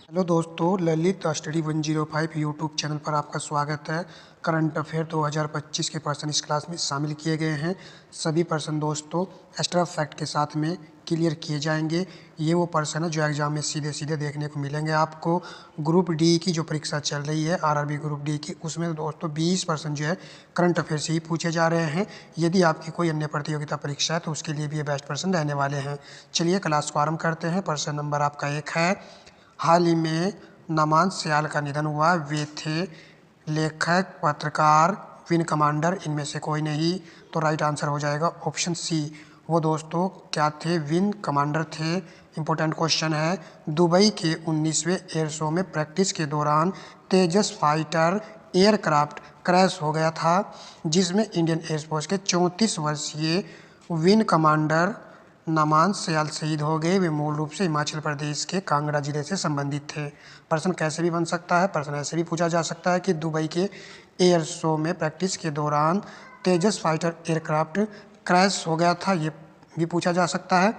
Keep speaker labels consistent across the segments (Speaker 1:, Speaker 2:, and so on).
Speaker 1: Hello दोस्तों, Lalit study 105 YouTube channel पर आपका स्वागत है। करंट अफेयर 2025 के पर्सन इस क्लास में शामिल किए गए हैं। सभी पर्सन दोस्तों एक्स्ट्रा फैक्ट के साथ में क्लियर किए जाएंगे। ये वो पर्सन है जो एग्जाम में सीधे सीधे देखने को मिलेंगे आपको। ग्रुप डी की जो परीक्षा चल रही है आरआरबी ग्रुप डी की, उसमें दोस्तों 20% जो है करंट अफेयर से ही पूछे जा रहे हैं। यदि आपकी कोई अन्य प्रतियोगिता परीक्षा है तो उसके लिए भी ये बेस्ट पर्सन रहने वाले हैं। चलिए क्लास को आरम्भ करते हैं। पर्सन नंबर आपका 1 है। हाल ही में नमान सयाल का निधन हुआ। वे थे लेखक, पत्रकार, विंग कमांडर, इनमें से कोई नहीं। तो राइट आंसर हो जाएगा ऑप्शन सी। वो दोस्तों क्या थे? विंग कमांडर थे। इंपॉर्टेंट क्वेश्चन है। दुबई के 19वें एयर शो में प्रैक्टिस के दौरान तेजस फाइटर एयरक्राफ्ट क्रैश हो गया था, जिसमें इंडियन एयरफोर्स के 34 वर्षीय विंग कमांडर नमान सयाल शहीद हो गए। वे मूल रूप से हिमाचल प्रदेश के कांगड़ा जिले से संबंधित थे। प्रश्न कैसे भी बन सकता है, प्रश्न ऐसे भी पूछा जा सकता है कि दुबई के एयर शो में प्रैक्टिस के दौरान तेजस फाइटर एयरक्राफ्ट क्रैश हो गया था, ये भी पूछा जा सकता है।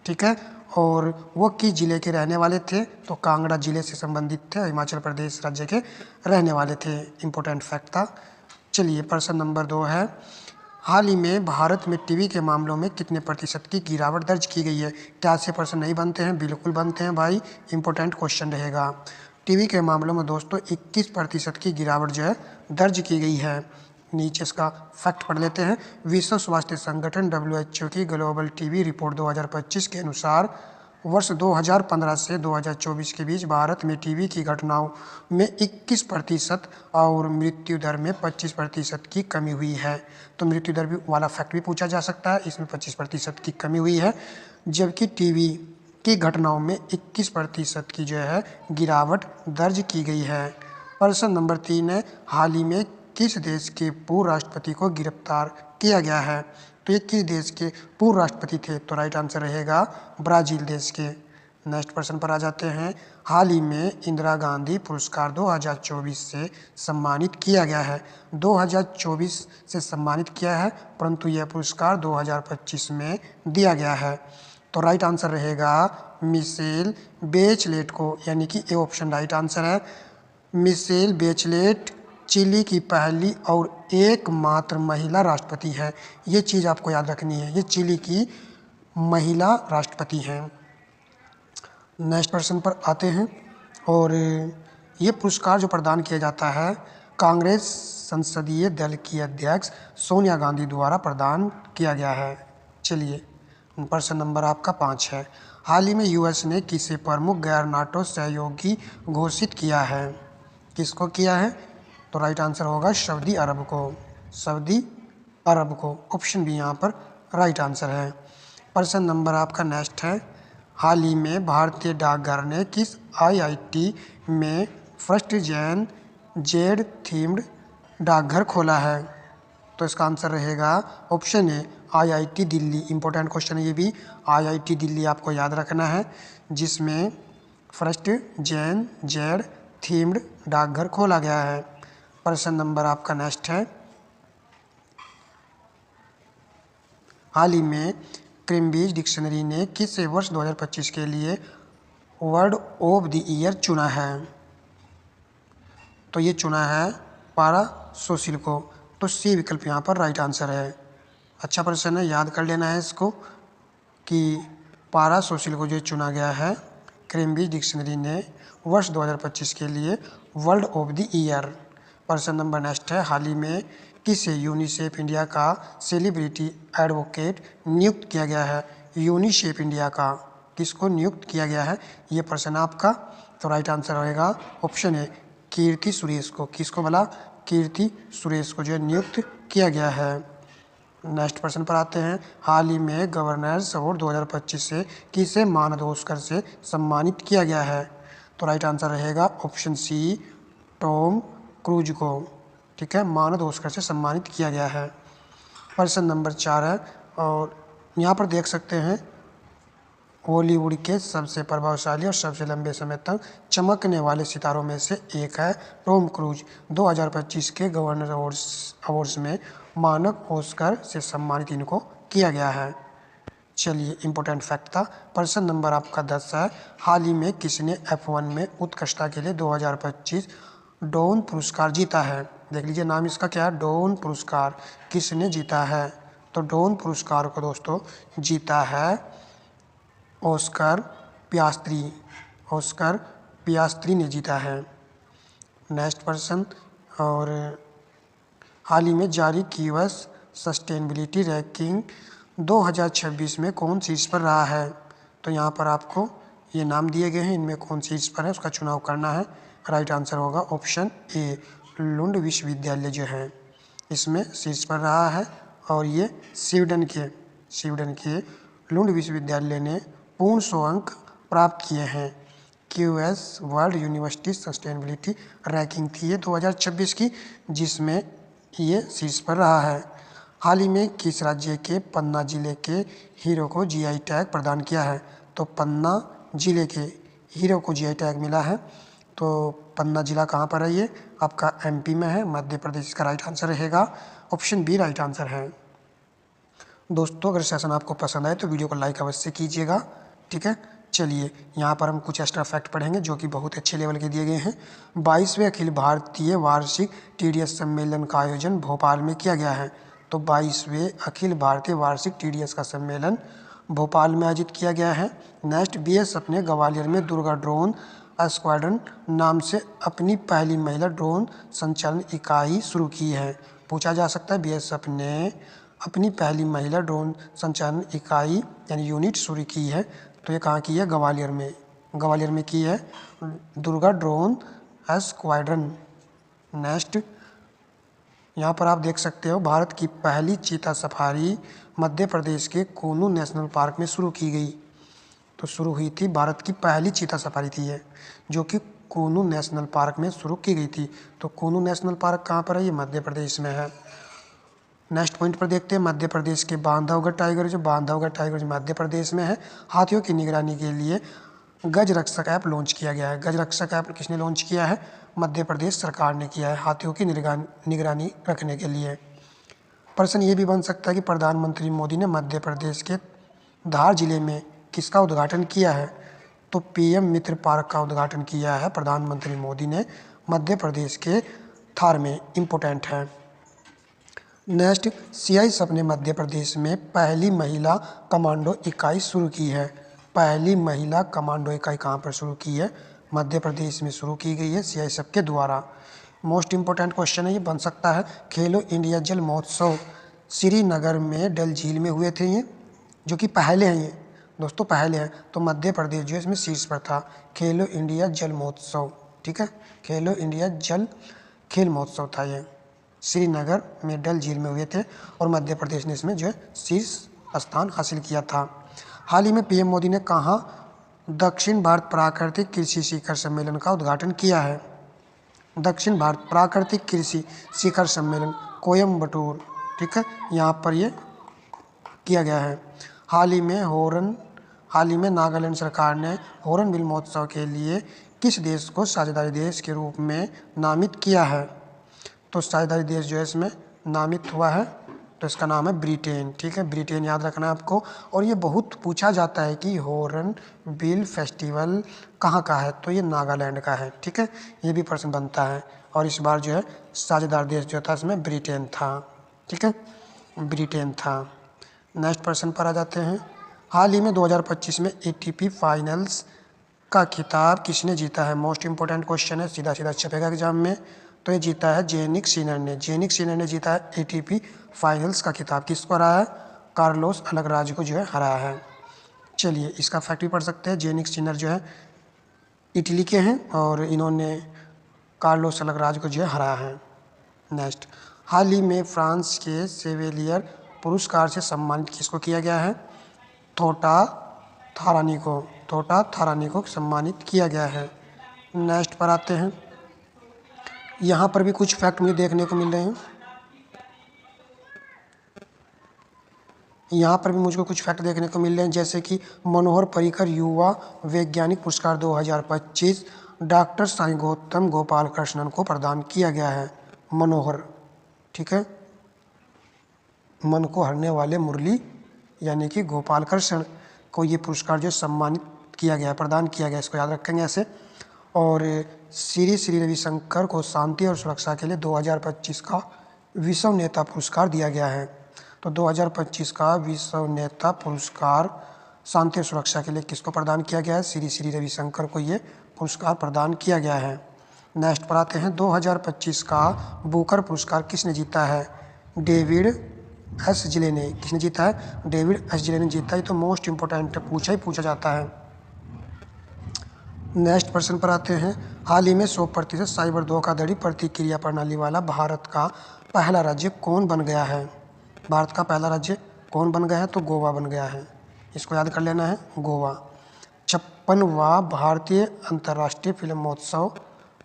Speaker 1: ठीक है। और वो किस जिले के रहने वाले थे? तो कांगड़ा जिले से संबंधित थे, हिमाचल प्रदेश राज्य के रहने वाले थे। इम्पोर्टेंट फैक्ट था। चलिए प्रश्न नंबर 2 है। हाल ही में भारत में टीबी के मामलों में कितने प्रतिशत की गिरावट दर्ज की गई है? क्या ऐसे प्रश्न नहीं बनते हैं? बिल्कुल बनते हैं भाई, इंपॉर्टेंट क्वेश्चन रहेगा। टीबी के मामलों में दोस्तों 21% की गिरावट जो है दर्ज की गई है। नीचे इसका फैक्ट पढ़ लेते हैं। विश्व स्वास्थ्य संगठन WHO की ग्लोबल टीबी रिपोर्ट 2025 के अनुसार वर्ष 2015 से 2024 के बीच भारत में टीबी की घटनाओं में 21% और मृत्यु दर में 25% की कमी हुई है। तो मृत्यु दर भी वाला फैक्ट भी पूछा जा सकता है। इसमें 25% की कमी हुई है, जबकि टीबी की घटनाओं में 21% की जो है गिरावट दर्ज की गई है। प्रश्न नंबर 3 है। हाल ही में किस देश के पूर्व राष्ट्रपति को गिरफ्तार किया गया है? तो ये किस देश के पूर्व राष्ट्रपति थे? तो राइट आंसर रहेगा ब्राज़ील देश के। नेक्स्ट प्रश्न पर आ जाते हैं। हाल ही में इंदिरा गांधी पुरस्कार 2024 से सम्मानित किया गया है। 2024 से सम्मानित किया है, परंतु यह पुरस्कार 2025 में दिया गया है। तो राइट आंसर रहेगा मिशेल बेचलेट को, यानी कि ए ऑप्शन राइट आंसर है। मिशेल बेचलेट चिली की पहली और एकमात्र महिला राष्ट्रपति है। ये चीज़ आपको याद रखनी है, ये चिली की महिला राष्ट्रपति हैं। नेक्स्ट प्रश्न पर आते हैं। और ये पुरस्कार जो प्रदान किया जाता है कांग्रेस संसदीय दल की अध्यक्ष सोनिया गांधी द्वारा प्रदान किया गया है। चलिए प्रश्न नंबर आपका 5 है। हाल ही में यूएस ने किसे प्रमुख गैर नाटो सहयोगी घोषित किया है? किसको किया है? तो राइट आंसर होगा सऊदी अरब को। सऊदी अरब को, ऑप्शन बी यहाँ पर राइट आंसर है। प्रश्न नंबर आपका नेक्स्ट है। हाल ही में भारतीय डाकघर ने किस आईआईटी में फर्स्ट जेन जेड थीम्ड डाकघर खोला है? तो इसका आंसर रहेगा option A IIT Delhi. Important question है ये भी। आईआईटी दिल्ली आपको याद रखना है, जिसमें फर्स्ट जेन जेड थीम्ड डाकघर खोला गया है। प्रश्न नंबर आपका नेक्स्ट है। हाल ही में कैम्ब्रिज डिक्शनरी ने किस वर्ष 2025 के लिए वर्ड ऑफ द ईयर चुना है? तो ये चुना है पारासोसिल को। तो सी विकल्प यहाँ पर राइट आंसर है। अच्छा प्रश्न है, याद कर लेना है इसको कि पारासोसिल को जो चुना गया है कैम्ब्रिज डिक्शनरी ने वर्ष 2025 के लिए वर्ड ऑफ द ईयर। प्रश्न नंबर नेक्स्ट है। हाल ही में किसे यूनिसेफ इंडिया का सेलिब्रिटी एडवोकेट नियुक्त किया गया है? यूनिसेफ इंडिया का किसको नियुक्त किया गया है? ये प्रश्न आपका। तो राइट आंसर रहेगा ऑप्शन है कीर्ति सुरेश को। किसको बोला? कीर्ति सुरेश को जो है नियुक्त किया गया है। नेक्स्ट प्रश्न पर आते हैं। हाल ही में गवर्नर्स अवार्ड 2025 से किसे मानद ऑस्कर से सम्मानित किया गया है? तो राइट आंसर रहेगा ऑप्शन सी टॉम क्रूज को। ठीक है, मानद ऑस्कर से सम्मानित किया गया है। प्रश्न नंबर 4 है। और यहाँ पर देख सकते हैं बॉलीवुड के सबसे प्रभावशाली और सबसे लंबे समय तक चमकने वाले सितारों में से एक है टॉम क्रूज। 2025 के गवर्नर अवार्ड्स में मानद ऑस्कर से सम्मानित इनको किया गया है। चलिए इम्पोर्टेंट फैक्ट था। प्रश्न नंबर आपका 10 है, हाल ही में किसने F1 में उत्कृष्टता के लिए 2025 डोन पुरस्कार जीता है? देख लीजिए नाम इसका क्या है, डोन पुरस्कार। किसने जीता है? तो डोन पुरस्कार को दोस्तों जीता है ऑस्कर पियास्त्री। ऑस्कर पियास्त्री ने जीता है। नेक्स्ट पर्सन, और हाल ही में जारी कीवर्स सस्टेनेबिलिटी रैंकिंग 2026 में कौन शीर्ष पर रहा है? तो यहाँ पर आपको ये नाम दिए गए हैं, इनमें कौन शीर्ष पर है उसका चुनाव करना है। राइट आंसर होगा ऑप्शन ए, लुंड विश्वविद्यालय जो है इसमें शीर्ष पर रहा है। और ये स्वीडन के लुंड विश्वविद्यालय ने पूर्ण 100 अंक प्राप्त किए हैं। QS world university sustainability ranking थी ये 2026 की, जिसमें ये शीर्ष पर रहा है। हाल ही में किस राज्य के पन्ना जिले के हीरो को GI टैग प्रदान किया है? तो पन्ना जिले के हीरो को GI टैग मिला है। तो पन्ना जिला कहाँ पर है? ये आपका MP में है, मध्य प्रदेश का राइट आंसर रहेगा। ऑप्शन बी राइट आंसर है। दोस्तों अगर सेशन आपको पसंद आए तो वीडियो को लाइक अवश्य कीजिएगा, ठीक है। चलिए यहाँ पर हम कुछ एक्स्ट्रा फैक्ट पढ़ेंगे जो कि बहुत अच्छे लेवल के दिए गए हैं। 22वें अखिल भारतीय वार्षिक TDS सम्मेलन का आयोजन भोपाल में किया गया है। तो 22वें अखिल भारतीय वार्षिक TDS का सम्मेलन भोपाल में आयोजित किया गया है। नेक्स्ट, BSF ने ग्वालियर में दुर्गा ड्रोन स्क्वाड्रन नाम से अपनी पहली महिला ड्रोन संचालन इकाई शुरू की है। पूछा जा सकता है BSF ने अपनी पहली महिला ड्रोन संचालन इकाई यानी यूनिट शुरू की है, तो ये कहाँ की है? ग्वालियर में की है दुर्गा ड्रोन स्क्वाड्रन। नेक्स्ट, यहाँ पर आप देख सकते हो भारत की पहली चीता सफारी मध्य प्रदेश के कूनू नेशनल पार्क में शुरू की गई। तो शुरू हुई थी, भारत की पहली चीता सफारी थी ये, जो कि कूनू नेशनल पार्क में शुरू की गई थी। तो कूनू नेशनल पार्क कहाँ पर है? ये मध्य प्रदेश में है। नेक्स्ट पॉइंट पर देखते हैं मध्य प्रदेश के बांधवगढ़ टाइगर, जो मध्य प्रदेश में है। हाथियों की निगरानी के लिए गज रक्षक ऐप लॉन्च किया गया है। गज रक्षक ऐप किसने लॉन्च किया है? मध्य प्रदेश सरकार ने किया है, हाथियों की निगरानी रखने के लिए। प्रश्न ये भी बन सकता है कि प्रधानमंत्री मोदी ने मध्य प्रदेश के धार जिले में किसका उद्घाटन किया है? तो PM मित्र पार्क का उद्घाटन किया है प्रधानमंत्री मोदी ने मध्य प्रदेश के धार में। इम्पोर्टेंट है। नेक्स्ट, CISF ने मध्य प्रदेश में पहली महिला कमांडो इकाई शुरू की है। पहली महिला कमांडो इकाई कहाँ पर शुरू की है? मध्य प्रदेश में शुरू की गई है CISF के द्वारा। मोस्ट इम्पोर्टेंट क्वेश्चन है, ये बन सकता है। खेलो इंडिया जल महोत्सव श्रीनगर में डल झील में हुए थे, ये जो कि पहले हैं, ये दोस्तों पहले हैं। तो मध्य प्रदेश जो है इसमें शीर्ष पर था। खेलो इंडिया जल महोत्सव, ठीक है, खेलो इंडिया जल खेल महोत्सव था ये, श्रीनगर में डल झील में हुए थे और मध्य प्रदेश ने इसमें जो है शीर्ष स्थान हासिल किया था। हाल ही में PM मोदी ने कहाँ दक्षिण भारत प्राकृतिक कृषि शिखर सम्मेलन का उद्घाटन किया है? दक्षिण भारत प्राकृतिक कृषि शिखर सम्मेलन कोयम्बटूर, ठीक है, यहाँ पर ये किया गया है। हाल ही में नागालैंड सरकार ने हॉर्नबिल महोत्सव के लिए किस देश को साझेदारी देश के रूप में नामित किया है? तो साझेदारी देश जो है इसमें नामित हुआ है, तो इसका नाम है ब्रिटेन, ठीक है, ब्रिटेन याद रखना है आपको। और ये बहुत पूछा जाता है कि हॉर्नबिल फेस्टिवल कहाँ का है? तो ये नागालैंड का है, ठीक है, ये भी प्रश्न बनता है। और इस बार जो है साझेदार देश जो था इसमें ब्रिटेन था, ठीक है, ब्रिटेन था। नेक्स्ट प्रश्न पर आ जाते हैं। हाल ही में 2025 में ATP फाइनल्स का खिताब किसने जीता है? मोस्ट इम्पोर्टेंट क्वेश्चन है, सीधा सीधा छपेगा एग्जाम में। तो ये जीता है जेनिक सिनर ने जीता है ATP फाइनल्स का खिताब। किसको हराया है? कार्लोस अलकराज को जो है हराया है। चलिए इसका फैक्ट भी पढ़ सकते हैं। जेनिक सिनर जो है इटली के हैं और इन्होंने कार्लोस अलकराज को जो है हराया है। नेक्स्ट, हाल ही में फ्रांस के सेवेलियर पुरस्कार से सम्मानित किसको किया गया है? थोटा थारानी को सम्मानित किया गया है। नेक्स्ट पर आते हैं। यहाँ पर भी कुछ फैक्ट मुझे देखने को मिल रहे हैं। यहाँ पर भी मुझको कुछ फैक्ट देखने को मिल रहे हैं, जैसे कि मनोहर पर्रिकर युवा वैज्ञानिक पुरस्कार 2025 डॉक्टर साई गौतम गोपाल कृष्णन को प्रदान किया गया है। मनोहर, ठीक है, मन को हरने वाले मुरली यानी कि गोपाल कृष्ण को ये पुरस्कार जो सम्मानित किया गया, प्रदान किया गया, इसको याद रखेंगे ऐसे। और श्री श्री रविशंकर को शांति और सुरक्षा के लिए 2025 का विश्व नेता पुरस्कार दिया गया है। तो 2025 का विश्व नेता पुरस्कार शांति और सुरक्षा के लिए किसको प्रदान किया गया है? श्री श्री रविशंकर को ये पुरस्कार प्रदान किया गया है। नेक्स्ट पर आते हैं, 2025 का बुकर पुरस्कार किसने जीता है? डेविड एस जिले ने। किसने जीता है? डेविड एस जिले ने जीता। ये तो मोस्ट इम्पोर्टेंट है, पूछा जाता है। नेक्स्ट प्रश्न पर आते हैं, हाल ही में 100% साइबर धोखाधड़ी प्रतिक्रिया प्रणाली वाला भारत का पहला राज्य कौन बन गया है? भारत का पहला राज्य कौन बन गया है? तो गोवा बन गया है। इसको याद कर लेना है, गोवा। 56वां भारतीय अंतर्राष्ट्रीय फिल्म महोत्सव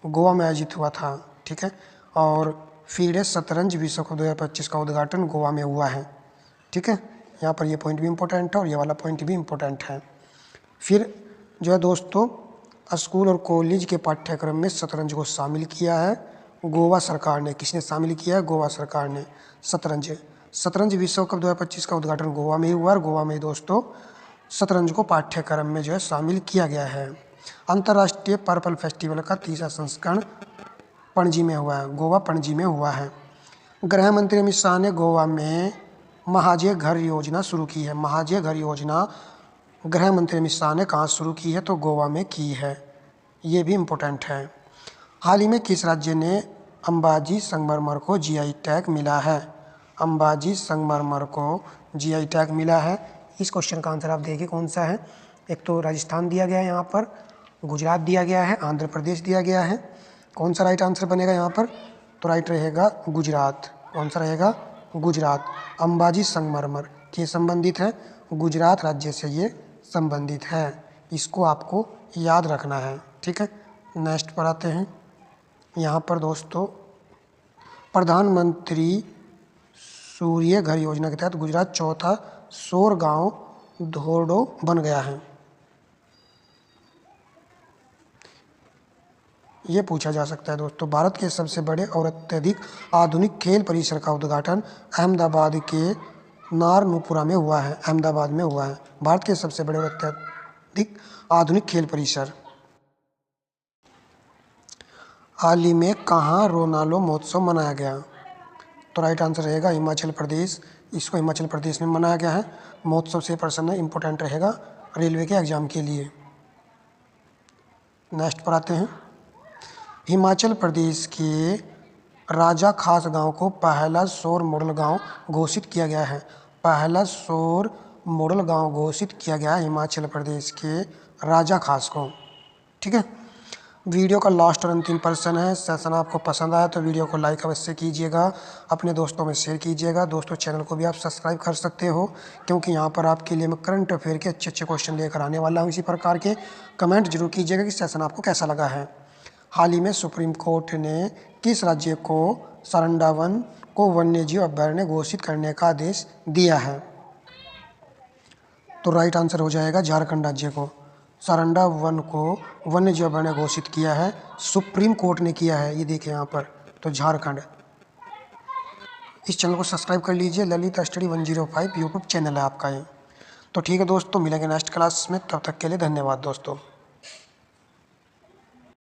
Speaker 1: गोवा में आयोजित हुआ था, ठीक है। और फीडे शतरंज विश्व कप 2025 का उद्घाटन गोवा में हुआ है, ठीक है। यहाँ पर ये पॉइंट भी इम्पोर्टेंट है और ये वाला पॉइंट भी इम्पोर्टेंट है। फिर जो है दोस्तों, स्कूल और कॉलेज के पाठ्यक्रम में शतरंज को शामिल किया है गोवा सरकार ने। किसने शामिल किया है? गोवा सरकार ने शतरंज विश्व कप 2025 का उद्घाटन गोवा में ही हुआ और गोवा में दोस्तों शतरंज को पाठ्यक्रम में जो है शामिल किया गया है। अंतर्राष्ट्रीय पर्पल फेस्टिवल का तीसरा संस्करण पणजी में हुआ है, गोवा पणजी में हुआ है। गृह मंत्री अमित शाह ने गोवा में महाजय घर योजना शुरू की है। महाजय घर योजना गृह मंत्री अमित शाह ने कहाँ शुरू की है? तो गोवा में की है। ये भी इम्पोर्टेंट है। हाल ही में किस राज्य ने अंबाजी संगमरमर को जीआई टैग मिला है? अंबाजी संगमरमर को जीआई टैग मिला है। इस क्वेश्चन का आंसर आप देखिए कौन सा है। एक तो राजस्थान दिया गया है, यहाँ पर गुजरात दिया गया है, आंध्र प्रदेश दिया गया है। कौन सा राइट आंसर बनेगा यहाँ पर? तो राइट रहेगा गुजरात। कौन सा रहेगा? गुजरात। अंबाजी संगमरमर के संबंधित है, गुजरात राज्य से ये संबंधित है। इसको आपको याद रखना है, ठीक है। नेक्स्ट पर आते हैं, यहाँ पर दोस्तों प्रधानमंत्री सूर्य घर योजना के तहत गुजरात चौथा सौर गांव धोरडो बन गया है। ये पूछा जा सकता है दोस्तों। भारत के सबसे बड़े और अत्यधिक आधुनिक खेल परिसर का उद्घाटन अहमदाबाद के नारनूपुरा में हुआ है। अहमदाबाद में हुआ है भारत के सबसे बड़े और अत्यधिक आधुनिक खेल परिसर। हाल ही में कहाँ रोनालो महोत्सव मनाया गया? तो राइट आंसर रहेगा हिमाचल प्रदेश। इसको हिमाचल प्रदेश में मनाया गया है। महोत्सव से प्रश्न इंपॉर्टेंट रहेगा रेलवे के एग्जाम के लिए। नेक्स्ट पर आते हैं, हिमाचल प्रदेश के राजा खास गांव को पहला सौर मॉडल गांव घोषित किया गया है। पहला सौर मॉडल गांव घोषित किया गया है हिमाचल प्रदेश के राजा खास को, ठीक है। वीडियो का लास्ट और अंतिम प्रश्न है। सेशन आपको पसंद आया तो वीडियो को लाइक अवश्य कीजिएगा, अपने दोस्तों में शेयर कीजिएगा। दोस्तों चैनल को भी आप सब्सक्राइब कर सकते हो, क्योंकि यहाँ पर आपके लिए मैं करंट अफेयर के अच्छे अच्छे क्वेश्चन लेकर आने वाला हूँ इसी प्रकार के। कमेंट जरूर कीजिएगा कि सेशन आपको कैसा लगा है। हाल ही में सुप्रीम कोर्ट ने किस राज्य को सारंडा वन को वन्यजीव अभयारण्य घोषित करने का आदेश दिया है? तो राइट आंसर हो जाएगा झारखंड राज्य को। सारंडा वन को वन्यजीव अभयारण्य घोषित किया है, सुप्रीम कोर्ट ने किया है। ये देखिए यहाँ पर, तो झारखंड। इस चैनल को सब्सक्राइब कर लीजिए, ललित स्टडी 105 यूट्यूब चैनल है आपका ये। तो ठीक है दोस्तों, मिलेंगे नेक्स्ट क्लास में, तब तक के लिए धन्यवाद दोस्तों।